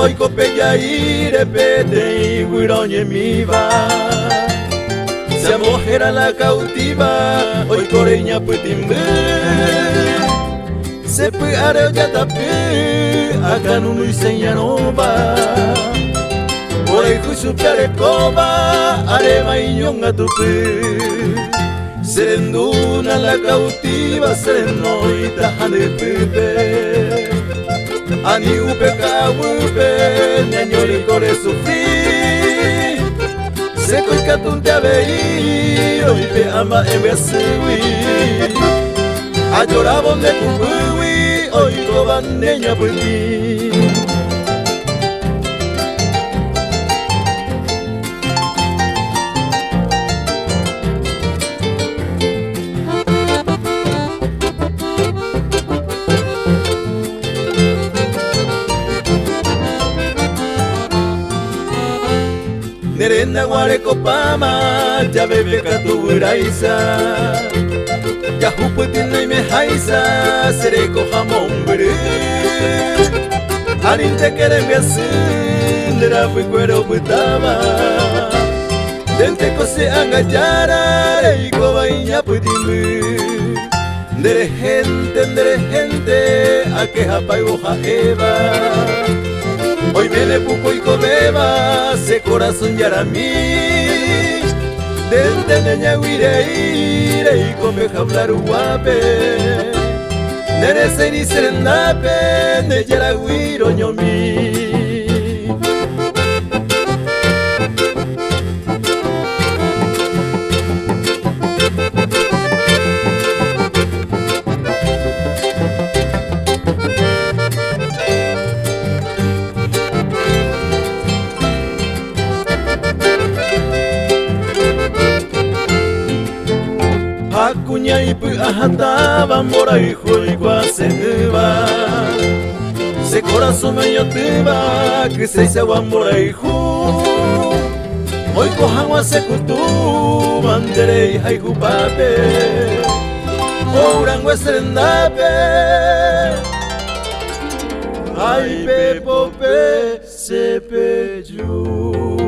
oiko peyaire pete y guiroñe mi va. Se mojera la cautiva, hoy coreña putimbe. Se puede areo ya tapé, acá no me enseña no va. Por ahí juicio pearecoba, arema y ñonga tupe. Serenduna la cautiva, serenoita jane pepe. Ani upe kawupe, neñori core sufri. Seko ikatunte abei, oipe ama ebesewi. A llorabon de kumbui, oiko ban neña puti. Nerenda guareco pama, ya bebe caturaisa. Ya juputina y me jaisa, sereco jamón bere. Alinte quiere me ascendera, fui cuero putaba. Dente cose angayara, y cobaiña putimbe. Dere gente, a que japa y boja eva. Hoy viene puco y comeba, se corazón yaramí. Dente neña guire y come hablar guape. Nere seri serendape, neyara guiro ñomi. Acuña y ajataba, mora y juega se va. Se corazón me yotiba, que se va mora y ju. Hoy cojagua se kutu, bandere y haiku pape. Orango estrendape. Ay pepope se peju.